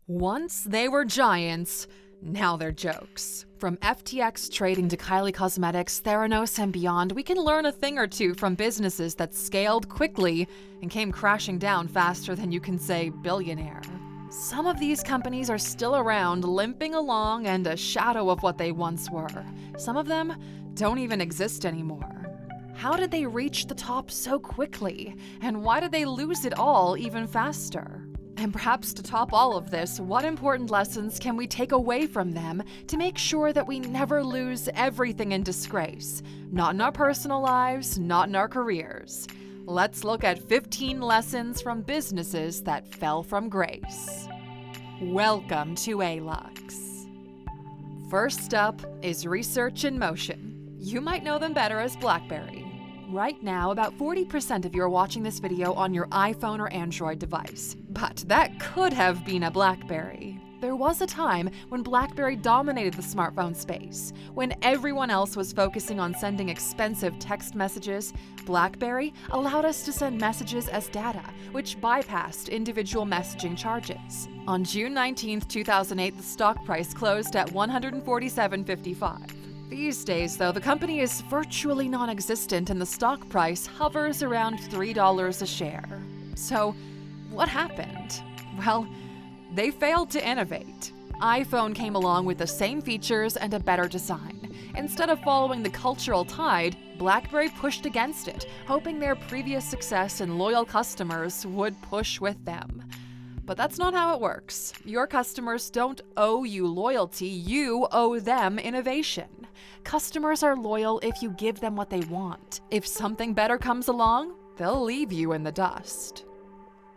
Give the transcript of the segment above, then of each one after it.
Once they were giants, now they're jokes. From FTX trading to Kylie Cosmetics, Theranos, and beyond, we can learn a thing or two from businesses that scaled quickly and came crashing down faster than you can say billionaire. Some of these companies are still around, limping along and a shadow of what they once were. Some of them don't even exist anymore. How did they reach the top so quickly? And why did they lose it all even faster? And perhaps to top all of this, what important lessons can we take away from them to make sure that we never lose everything in disgrace? Not in our personal lives, not in our careers. Let's look at 15 lessons from businesses that fell from grace. Welcome to Alux. First up is Research in Motion. You might know them better as Blackberry. Right now, about 40% of you are watching this video on your iPhone or Android device. But that could have been a Blackberry. There was a time when Blackberry dominated the smartphone space. When everyone else was focusing on sending expensive text messages, Blackberry allowed us to send messages as data, which bypassed individual messaging charges. On June 19, 2008, the stock price closed at $147.55. These days, though, the company is virtually non-existent and the stock price hovers around $3 a share. So, what happened? Well, they failed to innovate. iPhone came along with the same features and a better design. Instead of following the cultural tide, BlackBerry pushed against it, hoping their previous success and loyal customers would push with them. But that's not how it works. Your customers don't owe you loyalty, you owe them innovation. Customers are loyal if you give them what they want. If something better comes along, they'll leave you in the dust.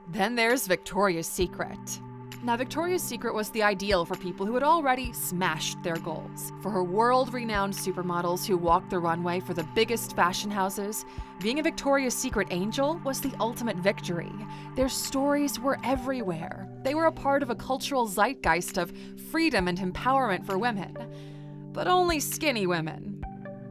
Then there's Victoria's Secret. Now, Victoria's Secret was the ideal for people who had already smashed their goals. For her world-renowned supermodels who walked the runway for the biggest fashion houses, being a Victoria's Secret angel was the ultimate victory. Their stories were everywhere. They were a part of a cultural zeitgeist of freedom and empowerment for women. But only skinny women.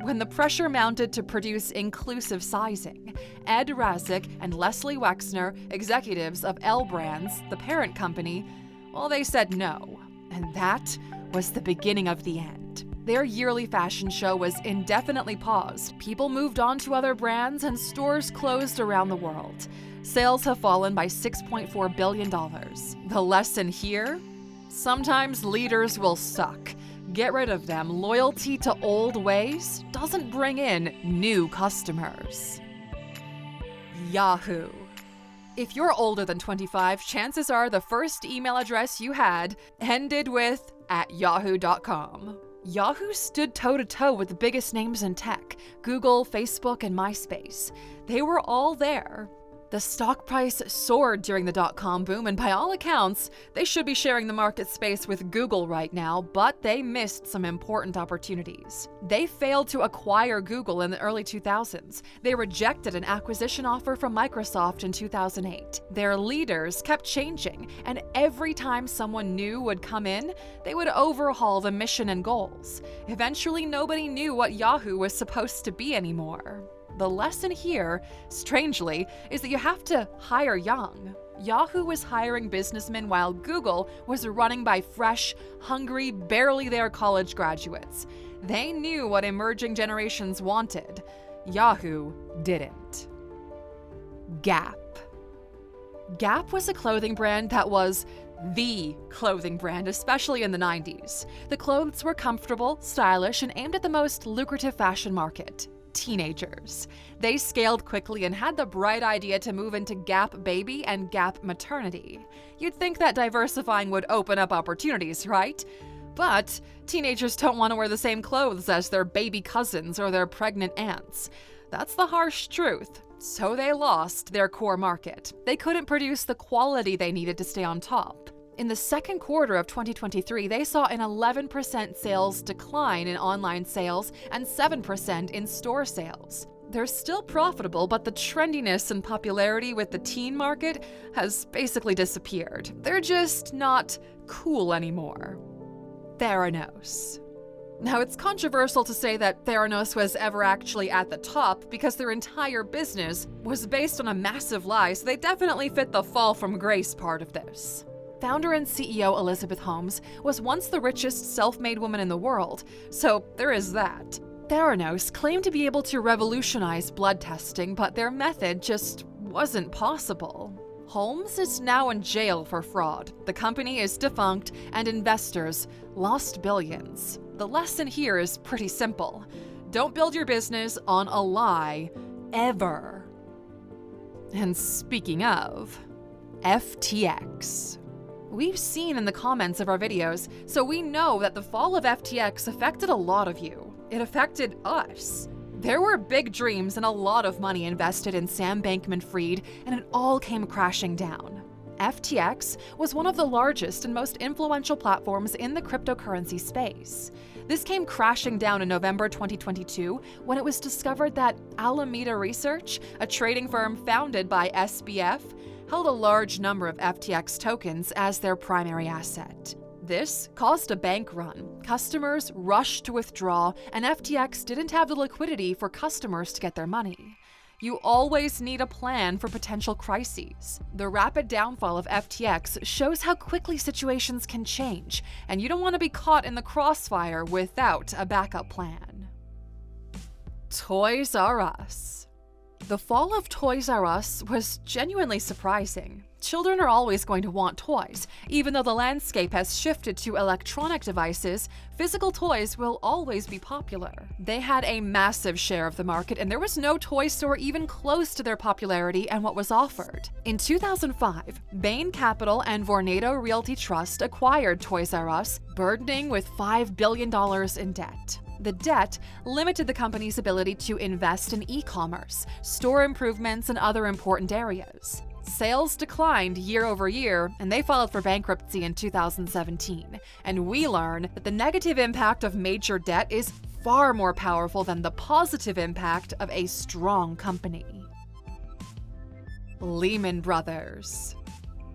When the pressure mounted to produce inclusive sizing, Ed Razek and Leslie Wexner, executives of L Brands, the parent company, well, they said no. And that was the beginning of the end. Their yearly fashion show was indefinitely paused. People moved on to other brands and stores closed around the world. Sales have fallen by $6.4 billion. The lesson here? Sometimes leaders will suck. Get rid of them. Loyalty to old ways doesn't bring in new customers. Yahoo. If you're older than 25, chances are the first email address you had ended with @Yahoo.com. Yahoo stood toe-to-toe with the biggest names in tech: Google, Facebook, and MySpace. They were all there. The stock price soared during the dot-com boom, and by all accounts, they should be sharing the market space with Google right now, but they missed some important opportunities. They failed to acquire Google in the early 2000s. They rejected an acquisition offer from Microsoft in 2008. Their leaders kept changing, and every time someone new would come in, they would overhaul the mission and goals. Eventually, nobody knew what Yahoo was supposed to be anymore. The lesson here, strangely, is that you have to hire young. Yahoo was hiring businessmen while Google was running by fresh, hungry, barely there college graduates. They knew what emerging generations wanted. Yahoo didn't. Gap. Gap was a clothing brand that was the clothing brand, especially in the 90s. The clothes were comfortable, stylish, and aimed at the most lucrative fashion market: teenagers. They scaled quickly and had the bright idea to move into Gap Baby and Gap Maternity. You'd think that diversifying would open up opportunities, right? But teenagers don't want to wear the same clothes as their baby cousins or their pregnant aunts. That's the harsh truth. So they lost their core market. They couldn't produce the quality they needed to stay on top. In the second quarter of 2023, they saw an 11% sales decline in online sales and 7% in store sales. They're still profitable, but the trendiness and popularity with the teen market has basically disappeared. They're just not cool anymore. Theranos. Now, it's controversial to say that Theranos was ever actually at the top because their entire business was based on a massive lie, so they definitely fit the fall from grace part of this. Founder and CEO Elizabeth Holmes was once the richest self-made woman in the world, so there is that. Theranos claimed to be able to revolutionize blood testing, but their method just wasn't possible. Holmes is now in jail for fraud. The company is defunct, and investors lost billions. The lesson here is pretty simple. Don't build your business on a lie, ever. And speaking of, FTX. We've seen in the comments of our videos, so we know that the fall of FTX affected a lot of you. It affected us. There were big dreams and a lot of money invested in Sam Bankman-Fried, and it all came crashing down. FTX was one of the largest and most influential platforms in the cryptocurrency space. This came crashing down in November 2022 when it was discovered that Alameda Research, a trading firm founded by SBF, held a large number of FTX tokens as their primary asset. This caused a bank run. Customers rushed to withdraw, and FTX didn't have the liquidity for customers to get their money. You always need a plan for potential crises. The rapid downfall of FTX shows how quickly situations can change, and you don't want to be caught in the crossfire without a backup plan. Toys R Us. The fall of Toys R Us was genuinely surprising. Children are always going to want toys. Even though the landscape has shifted to electronic devices, physical toys will always be popular. They had a massive share of the market, and there was no toy store even close to their popularity and what was offered. In 2005, Bain Capital and Vornado Realty Trust acquired Toys R Us, burdening with $5 billion in debt. The debt limited the company's ability to invest in e-commerce, store improvements, and other important areas. Sales declined year over year, and they filed for bankruptcy in 2017. And we learn that the negative impact of major debt is far more powerful than the positive impact of a strong company. Lehman Brothers.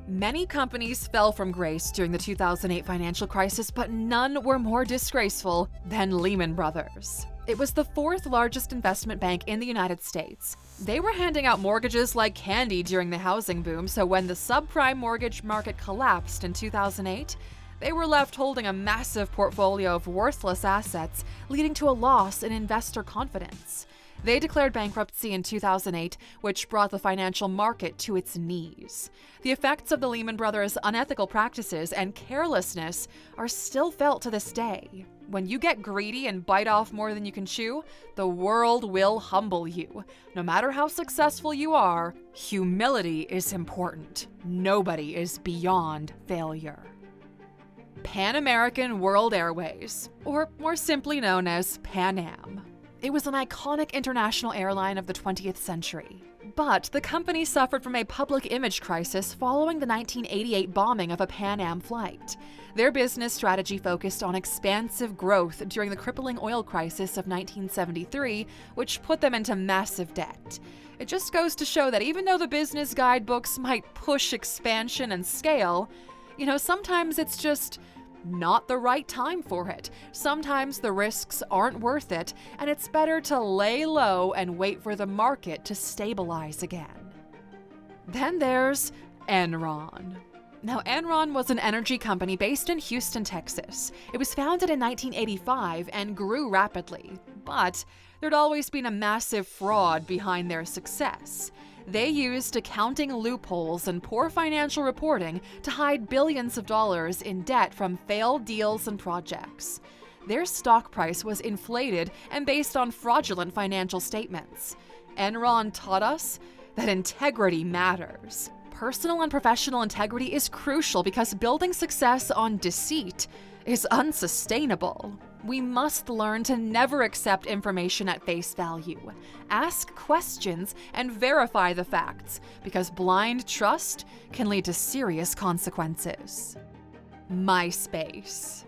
Many companies fell from grace during the 2008 financial crisis, but none were more disgraceful than Lehman Brothers. It was the fourth largest investment bank in the United States. They were handing out mortgages like candy during the housing boom, so when the subprime mortgage market collapsed in 2008, they were left holding a massive portfolio of worthless assets, leading to a loss in investor confidence. They declared bankruptcy in 2008, which brought the financial market to its knees. The effects of the Lehman Brothers' unethical practices and carelessness are still felt to this day. When you get greedy and bite off more than you can chew, the world will humble you. No matter how successful you are, humility is important. Nobody is beyond failure. Pan American World Airways, or more simply known as Pan Am. It was an iconic international airline of the 20th century. But the company suffered from a public image crisis following the 1988 bombing of a Pan Am flight. Their business strategy focused on expansive growth during the crippling oil crisis of 1973, which put them into massive debt. It just goes to show that even though the business guidebooks might push expansion and scale, sometimes it's just not the right time for it. Sometimes the risks aren't worth it, and it's better to lay low and wait for the market to stabilize again. Then there's Enron. Now, Enron was an energy company based in Houston, Texas. It was founded in 1985 and grew rapidly, but there'd always been a massive fraud behind their success. They used accounting loopholes and poor financial reporting to hide billions of dollars in debt from failed deals and projects. Their stock price was inflated and based on fraudulent financial statements. Enron taught us that integrity matters. Personal and professional integrity is crucial because building success on deceit is unsustainable. We must learn to never accept information at face value. Ask questions and verify the facts, because blind trust can lead to serious consequences. MySpace.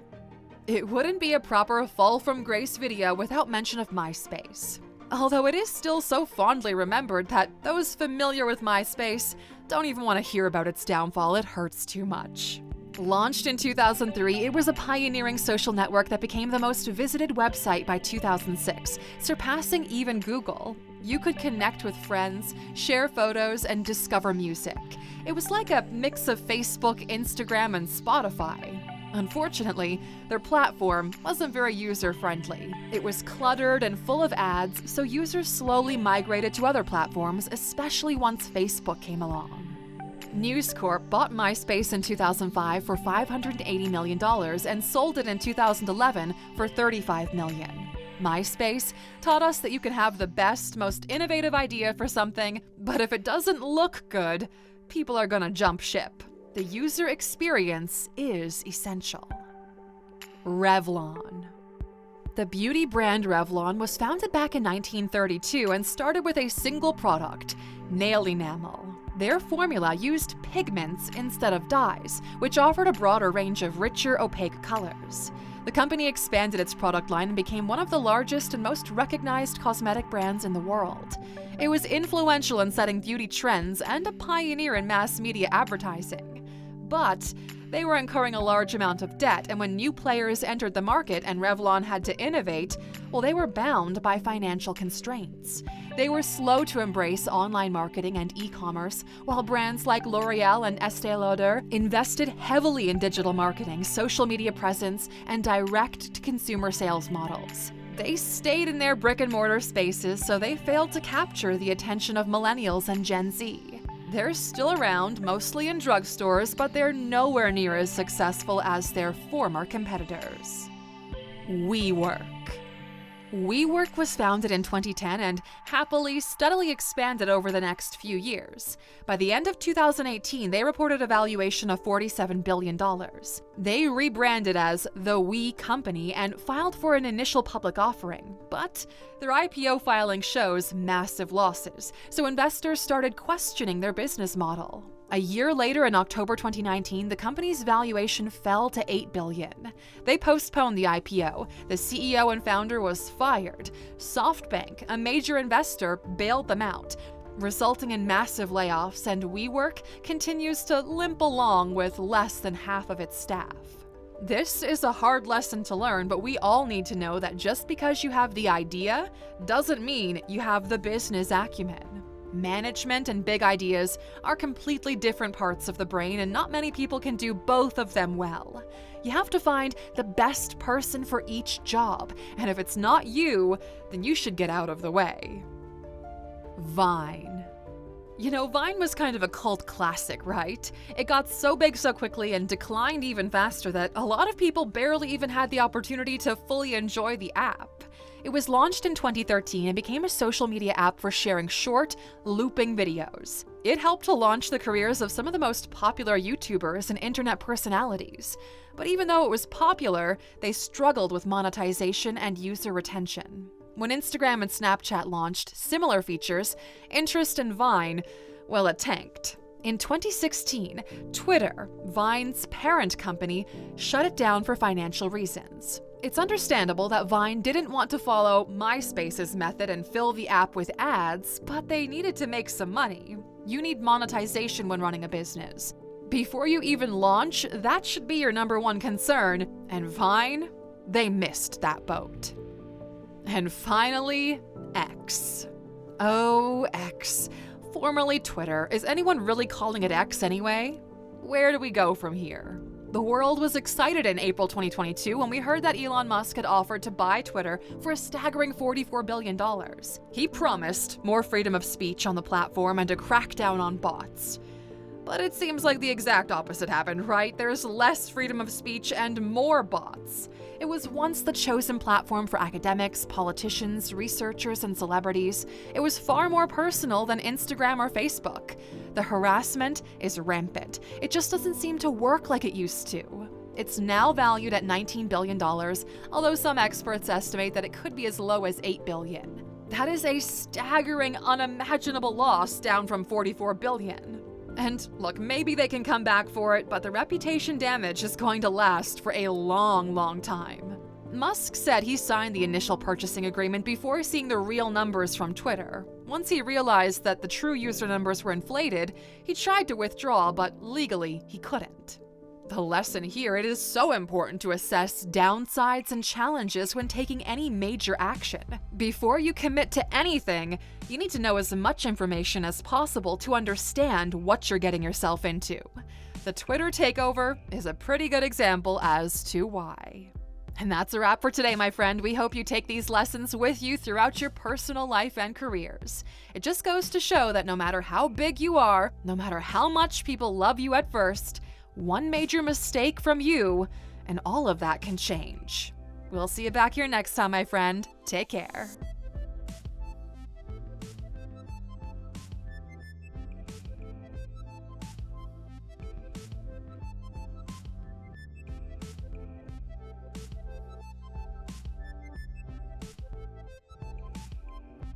It wouldn't be a proper fall from grace video without mention of MySpace. Although it is still so fondly remembered that those familiar with MySpace don't even want to hear about its downfall. It hurts too much. Launched in 2003, it was a pioneering social network that became the most visited website by 2006, surpassing even Google. You could connect with friends, share photos, and discover music. It was like a mix of Facebook, Instagram, and Spotify. Unfortunately, their platform wasn't very user-friendly. It was cluttered and full of ads, so users slowly migrated to other platforms, especially once Facebook came along. News Corp bought MySpace in 2005 for $580 million and sold it in 2011 for $35 million. MySpace taught us that you can have the best, most innovative idea for something, but if it doesn't look good, people are gonna jump ship. The user experience is essential. Revlon. The beauty brand Revlon was founded back in 1932 and started with a single product, nail enamel. Their formula used pigments instead of dyes, which offered a broader range of richer, opaque colors. The company expanded its product line and became one of the largest and most recognized cosmetic brands in the world. It was influential in setting beauty trends and a pioneer in mass media advertising. But they were incurring a large amount of debt, and when new players entered the market and Revlon had to innovate, well, they were bound by financial constraints. They were slow to embrace online marketing and e-commerce, while brands like L'Oreal and Estée Lauder invested heavily in digital marketing, social media presence, and direct-to-consumer sales models. They stayed in their brick-and-mortar spaces, so they failed to capture the attention of millennials and Gen Z. They're still around, mostly in drugstores, but they're nowhere near as successful as their former competitors. WeWork. WeWork was founded in 2010 and happily, steadily expanded over the next few years. By the end of 2018, they reported a valuation of $47 billion. They rebranded as The We Company and filed for an initial public offering, but their IPO filing shows massive losses, so investors started questioning their business model. A year later, in October 2019, the company's valuation fell to $8 billion. They postponed the IPO. The CEO and founder was fired. SoftBank, a major investor, bailed them out, resulting in massive layoffs, and WeWork continues to limp along with less than half of its staff. This is a hard lesson to learn, but we all need to know that just because you have the idea doesn't mean you have the business acumen. Management and big ideas are completely different parts of the brain, and not many people can do both of them well. You have to find the best person for each job, and if it's not you, then you should get out of the way. Vine. You know, Vine was kind of a cult classic, right? It got so big so quickly and declined even faster that a lot of people barely even had the opportunity to fully enjoy the app. It was launched in 2013 and became a social media app for sharing short, looping videos. It helped to launch the careers of some of the most popular YouTubers and internet personalities. But even though it was popular, they struggled with monetization and user retention. When Instagram and Snapchat launched similar features, interest in Vine, well, it tanked. In 2016, Twitter, Vine's parent company, shut it down for financial reasons. It's understandable that Vine didn't want to follow MySpace's method and fill the app with ads, but they needed to make some money. You need monetization when running a business. Before you even launch, that should be your number one concern, and Vine, they missed that boat. And finally, X. Oh, X. Formerly Twitter. Is anyone really calling it X anyway? Where do we go from here? The world was excited in April 2022 when we heard that Elon Musk had offered to buy Twitter for a staggering $44 billion. He promised more freedom of speech on the platform and a crackdown on bots. But it seems like the exact opposite happened, right? There's less freedom of speech and more bots. It was once the chosen platform for academics, politicians, researchers, and celebrities. It was far more personal than Instagram or Facebook. The harassment is rampant. It just doesn't seem to work like it used to. It's now valued at $19 billion, although some experts estimate that it could be as low as $8 billion. That is a staggering, unimaginable loss, down from $44 billion. And look, maybe they can come back for it, but the reputation damage is going to last for a long, long time. Musk said he signed the initial purchasing agreement before seeing the real numbers from Twitter. Once he realized that the true user numbers were inflated, he tried to withdraw, but legally he couldn't. The lesson here: it is so important to assess downsides and challenges when taking any major action. Before you commit to anything, you need to know as much information as possible to understand what you're getting yourself into. The Twitter takeover is a pretty good example as to why. And that's a wrap for today, my friend. We hope you take these lessons with you throughout your personal life and careers. It just goes to show that no matter how big you are, no matter how much people love you at first, one major mistake from you, and all of that can change. We'll see you back here next time, my friend. Take care.